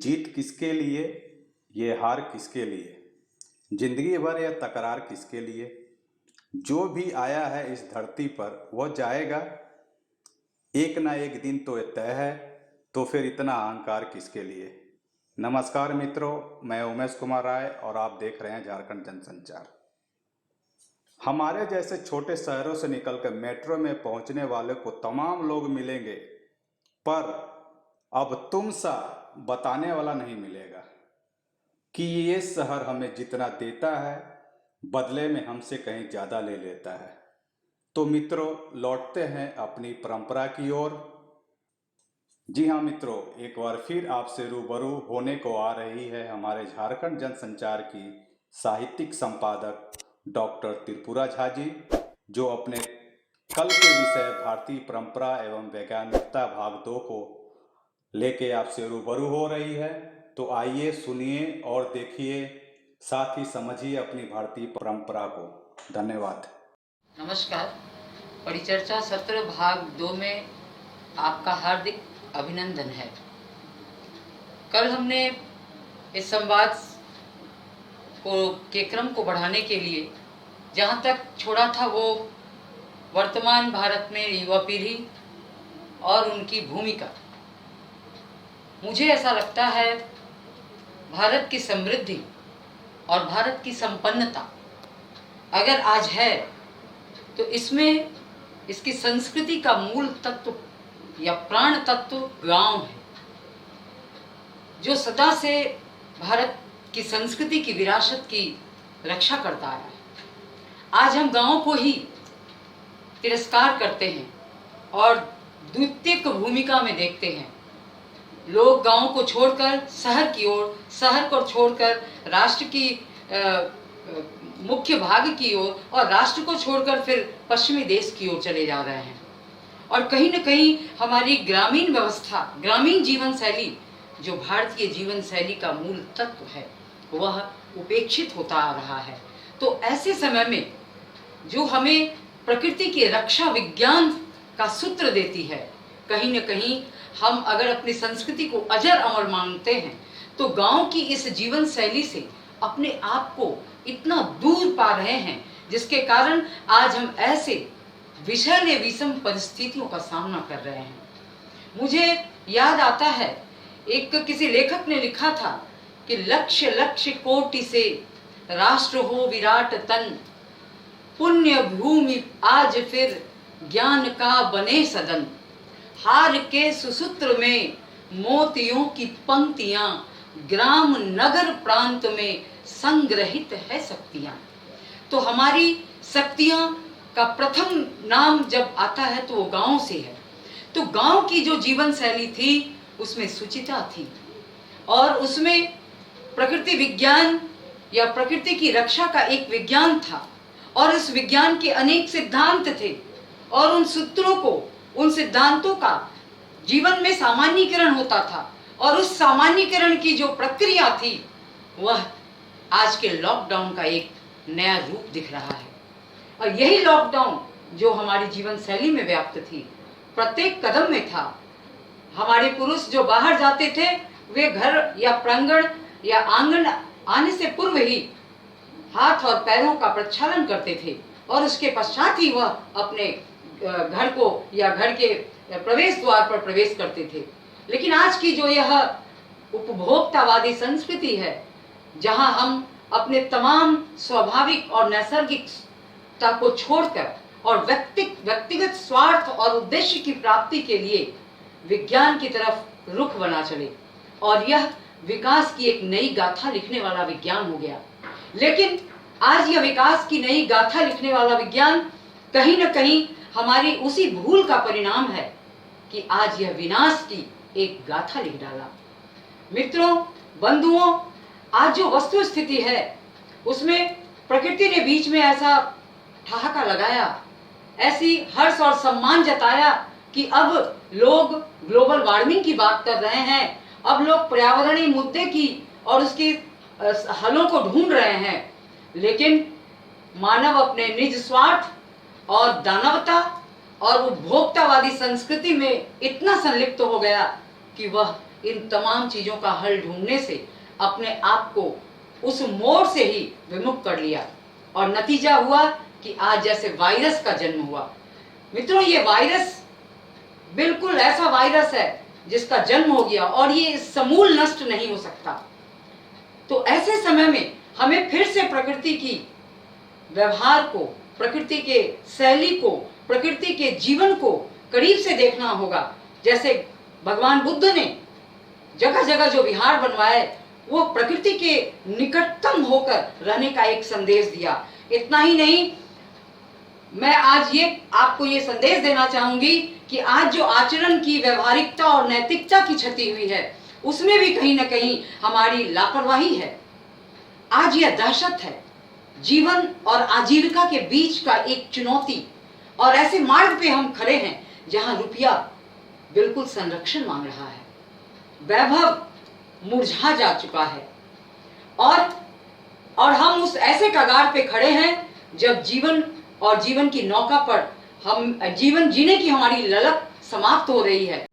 जीत किसके लिए, ये हार किसके लिए, जिंदगी भर यह तकरार किसके लिए। जो भी आया है इस धरती पर वह जाएगा, एक ना एक दिन तो यह तय है, तो फिर इतना अहंकार किसके लिए। नमस्कार मित्रों, मैं उमेश कुमार राय और आप देख रहे हैं झारखंड जनसंचार। हमारे जैसे छोटे शहरों से निकलकर मेट्रो में पहुंचने वाले को तमाम लोग मिलेंगे, पर अब तुम सा बताने वाला नहीं मिलेगा कि ये शहर हमें जितना देता है बदले में हमसे कहीं ज़्यादा ले लेता है। तो मित्रों, लौटते हैं अपनी परंपरा की ओर। जी हाँ मित्रों, एक बार फिर आपसे रूबरू होने को आ रही है हमारे झारखंड जनसंचार की साहित्यिक संपादक डॉक्टर त्रिपुरा झा जी, जो अपने कल के विषय भारतीय परंपरा एवं वैज्ञानिकता भाग 2 को लेके आपसे रूबरू हो रही है। तो आइए सुनिए और देखिए, साथ ही समझिए अपनी भारतीय परंपरा को। धन्यवाद। नमस्कार। परिचर्चा सत्र भाग 2 में आपका हार्दिक अभिनंदन है। कल हमने इस संवाद के क्रम को बढ़ाने के लिए जहाँ तक छोड़ा था वो वर्तमान भारत में युवा पीढ़ी और उनकी भूमिका। मुझे ऐसा लगता है भारत की समृद्धि और भारत की संपन्नता अगर आज है तो इसमें इसकी संस्कृति का मूल तत्व या प्राण तत्व गांव है, जो सदा से भारत की संस्कृति की विरासत की रक्षा करता आया है। आज हम गांवों को ही तिरस्कार करते हैं और द्वितीयक भूमिका में देखते हैं। लोग गांव को छोड़कर शहर की ओर, शहर को छोड़कर राष्ट्र की मुख्य भाग की ओर और राष्ट्र को छोड़कर फिर पश्चिमी देश की ओर चले जा रहे हैं। और कहीं न कहीं हमारी ग्रामीण व्यवस्था, ग्रामीण जीवन शैली, जो भारतीय जीवन शैली का मूल तत्व है, वह उपेक्षित होता आ रहा है। तो ऐसे समय में जो हमें प्रकृति की रक्षा विज्ञान का सूत्र देती है, कहीं न कहीं हम अगर अपनी संस्कृति को अजर अमर मानते हैं तो गांव की इस जीवन शैली से अपने आप को इतना दूर पा रहे हैं, जिसके कारण आज हम ऐसे विषैले विषम परिस्थितियों का सामना कर रहे हैं। मुझे याद आता है, एक किसी लेखक ने लिखा था कि लक्ष्य लक्ष्य कोटि से राष्ट्र हो विराट तन, पुण्य भूमि आज फिर ज्ञान का बने सदन, हार के सुसूत्र में मोतियों की पंक्तियां, ग्राम नगर प्रांत में संग्रहित है शक्तियां। तो हमारी शक्तियां का प्रथम नाम जब आता है तो वो गांव से है। तो गांव की जो जीवन शैली थी उसमें सुचिता थी और उसमें प्रकृति विज्ञान या प्रकृति की रक्षा का एक विज्ञान था और इस विज्ञान के अनेक सिद्धांत थे और उन सूत्रों को, उन सिद्धांतों का जीवन में सामान्यीकरण होता था और उस सामान्यीकरण की जो प्रक्रिया थी वह आज के लॉकडाउन का एक नया रूप दिख रहा है। और यही लॉकडाउन जो हमारी जीवन शैली में व्याप्त थी, प्रत्येक कदम में था। हमारे पुरुष जो बाहर जाते थे वे घर या प्रांगण या आंगन आने से पूर्व ही हाथ और पैरों का प्रक्षालन करते थे और उसके पश्चात ही वह अपने घर को या घर के प्रवेश द्वार पर प्रवेश करते थे। लेकिन आज की जो यह उपभोक्तावादी संस्कृति है, जहां हम अपने तमाम स्वाभाविक और नैसर्गिकता को छोड़कर और व्यक्तिगत स्वार्थ और उद्देश्य की प्राप्ति के लिए विज्ञान की तरफ रुख बना चले और यह विकास की एक नई गाथा लिखने वाला विज्ञान हो गया। लेकिन आज यह विकास की नई गाथा लिखने वाला विज्ञान कहीं न कहीं हमारी उसी भूल का परिणाम है कि आज यह विनाश की एक गाथा लिख डाला। मित्रों, बंधुओं, आज जो वस्तु स्थिति है उसमें प्रकृति ने बीच में ऐसा ठहाका लगाया, ऐसी हर्ष और सम्मान जताया कि अब लोग ग्लोबल वार्मिंग की बात कर रहे हैं, अब लोग पर्यावरणीय मुद्दे की और उसके हलों को ढूंढ रहे हैं। लेकिन मानव अपने निज स्वार्थ और दानवता और उपभोक्तावादी संस्कृति में इतना संलिप्त हो गया कि वह इन तमाम चीजों का हल ढूंढने से अपने आप को उस मोड़ से ही विमुख कर लिया और नतीजा हुआ कि आज जैसे वायरस का जन्म हुआ। मित्रों, ये वायरस बिल्कुल ऐसा वायरस है जिसका जन्म हो गया और ये समूल नष्ट नहीं हो सकता। तो ऐसे समय में हमें फिर से प्रकृति की व्यवहार को, प्रकृति के शैली को, प्रकृति के जीवन को करीब से देखना होगा। जैसे भगवान बुद्ध ने जगह जगह जो विहार बनवाए वो प्रकृति के निकटतम होकर रहने का एक संदेश दिया। इतना ही नहीं, मैं आज आपको ये संदेश देना चाहूंगी कि आज जो आचरण की व्यवहारिकता और नैतिकता की क्षति हुई है उसमें भी कहीं ना कहीं हमारी लापरवाही है। आज यह दहशत है, जीवन और आजीविका के बीच का एक चुनौती, और ऐसे मार्ग पे हम खड़े हैं जहां रुपया बिल्कुल संरक्षण मांग रहा है, वैभव मुरझा जा चुका है और हम उस ऐसे कगार पे खड़े हैं जब जीवन और जीवन की नौका पर हम जीवन जीने की हमारी ललक समाप्त हो रही है।